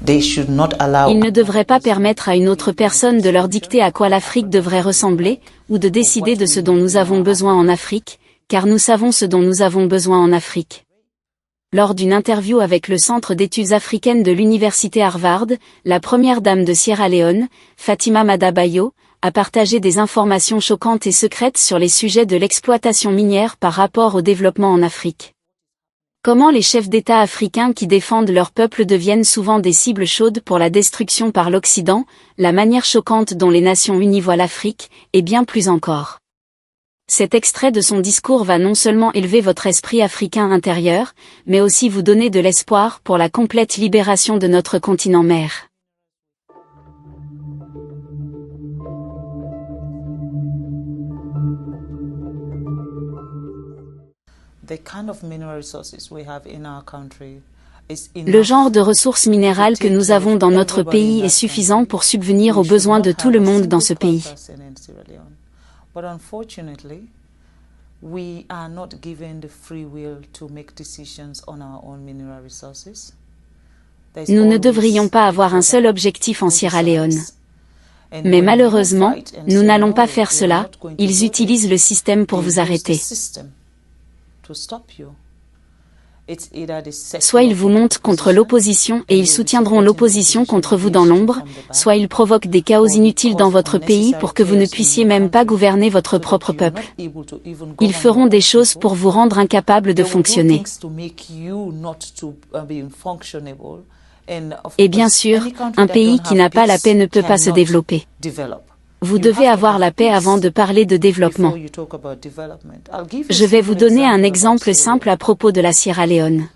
Ils ne devraient pas permettre à une autre personne de leur dicter à quoi l'Afrique devrait ressembler, ou de décider de ce dont nous avons besoin en Afrique, car nous savons ce dont nous avons besoin en Afrique. Lors d'une interview avec le Centre d'études africaines de l'Université Harvard, la première dame de Sierra Leone, Fatima Madabayo, a partagé des informations choquantes et secrètes sur les sujets de l'exploitation minière par rapport au développement en Afrique. Comment les chefs d'État africains qui défendent leur peuple deviennent souvent des cibles chaudes pour la destruction par l'Occident, la manière choquante dont les Nations Unies voient l'Afrique, et bien plus encore. Cet extrait de son discours va non seulement élever votre esprit africain intérieur, mais aussi vous donner de l'espoir pour la complète libération de notre continent mère. Le genre de ressources minérales que nous avons dans notre pays est suffisant pour subvenir aux besoins de tout le monde dans ce pays. Nous ne devrions pas avoir un seul objectif en Sierra Leone. Mais malheureusement, nous n'allons pas faire cela, ils utilisent le système pour vous arrêter. Soit ils vous montent contre l'opposition et ils soutiendront l'opposition contre vous dans l'ombre, soit ils provoquent des chaos inutiles dans votre pays pour que vous ne puissiez même pas gouverner votre propre peuple. Ils feront des choses pour vous rendre incapable de fonctionner. Et bien sûr, un pays qui n'a pas la paix ne peut pas se développer. Vous devez avoir la paix avant de parler de développement. Je vais vous donner un exemple simple à propos de la Sierra Leone.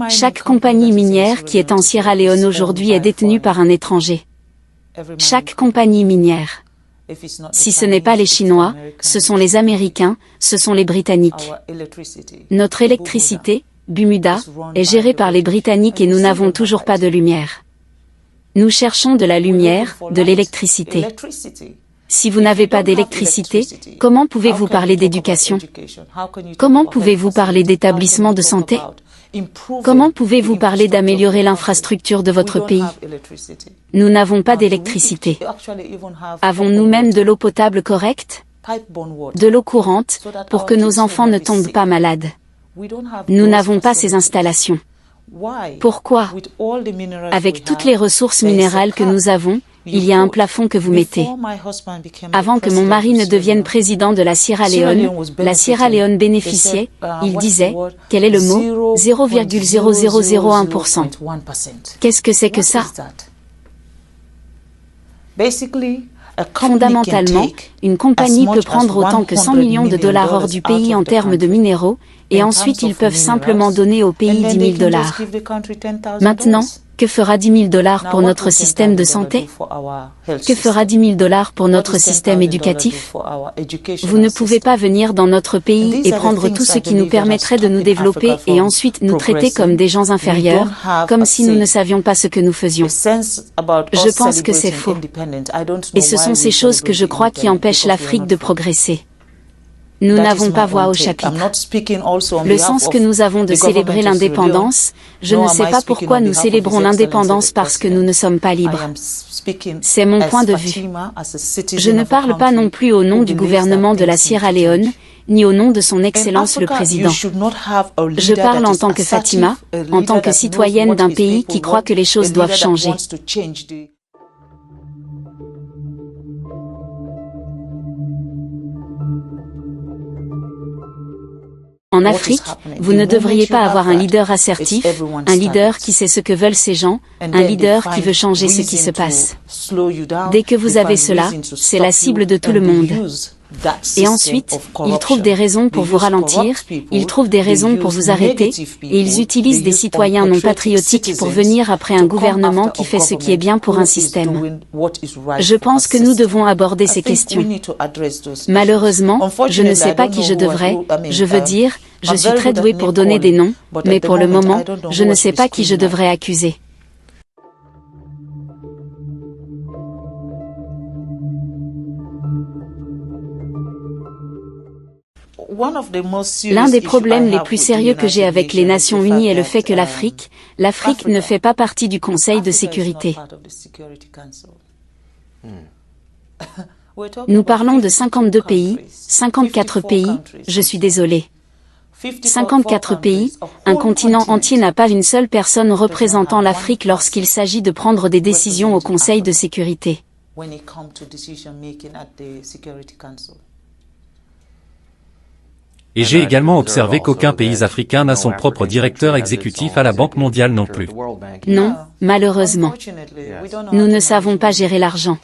Chaque compagnie minière qui est en Sierra Leone aujourd'hui est détenue par un étranger. Chaque compagnie minière. Si ce n'est pas les Chinois, ce sont les Américains, ce sont les Britanniques. Notre électricité, Bumuda, est gérée par les Britanniques et nous n'avons toujours pas de lumière. Nous cherchons de la lumière, de l'électricité. Si vous n'avez pas d'électricité, comment pouvez-vous parler d'éducation? Comment pouvez-vous parler d'établissement de santé? Comment pouvez-vous parler d'améliorer l'infrastructure de votre pays? Nous n'avons pas d'électricité. Avons-nous même de l'eau potable correcte? De l'eau courante, pour que nos enfants ne tombent pas malades? Nous n'avons pas ces installations. Pourquoi? Avec toutes les ressources minérales que nous avons, il y a un plafond que vous mettez. Avant que mon mari ne devienne président de la Sierra Leone bénéficiait, il disait, quel est le mot? 0,0001%. Qu'est-ce que c'est que ça? Fondamentalement, une compagnie peut prendre autant que 100 millions de dollars hors du pays en termes de minéraux, et ensuite ils peuvent simplement donner au pays 10 000 dollars. Maintenant, que fera 10 000 dollars pour notre système de santé? Que fera 10 000 dollars pour notre système éducatif? Vous ne pouvez pas venir dans notre pays et prendre tout ce qui nous permettrait de nous développer et ensuite nous traiter comme des gens inférieurs, comme si nous ne savions pas ce que nous faisions. Je pense que c'est faux. Et ce sont ces choses que je crois qui empêchent l'Afrique de progresser. Nous n'avons pas voix au chapitre. Le sens que nous avons de célébrer l'indépendance, je ne sais pas pourquoi nous célébrons l'indépendance parce que nous ne sommes pas libres. C'est mon point de vue. Je ne parle pas non plus au nom du gouvernement de la Sierra Leone, ni au nom de son Excellence le Président. Je parle en tant que Fatima, en tant que citoyenne d'un pays qui croit que les choses doivent changer. En Afrique, vous ne devriez pas avoir un leader assertif, un leader qui sait ce que veulent ces gens, un leader qui veut changer ce qui se passe. Dès que vous avez cela, c'est la cible de tout le monde. Et ensuite, ils trouvent des raisons pour vous ralentir, ils trouvent des raisons pour vous arrêter, et ils utilisent des citoyens non patriotiques pour venir après un gouvernement qui fait ce qui est bien pour un système. Je pense que nous devons aborder ces questions. Malheureusement, je ne sais pas qui je devrais, je veux dire, je suis très douée pour donner des noms, mais pour le moment, je ne sais pas qui je devrais accuser. L'un des problèmes les plus sérieux que j'ai avec les Nations Unies est le fait que l'Afrique ne fait pas partie du Conseil de sécurité. Nous parlons de 52 pays, 54 pays, je suis désolé. 54 pays, un continent entier n'a pas une seule personne représentant l'Afrique lorsqu'il s'agit de prendre des décisions au Conseil de sécurité. Et j'ai également observé qu'aucun pays africain n'a son propre directeur exécutif à la Banque mondiale non plus. Non, malheureusement. Nous ne savons pas gérer l'argent.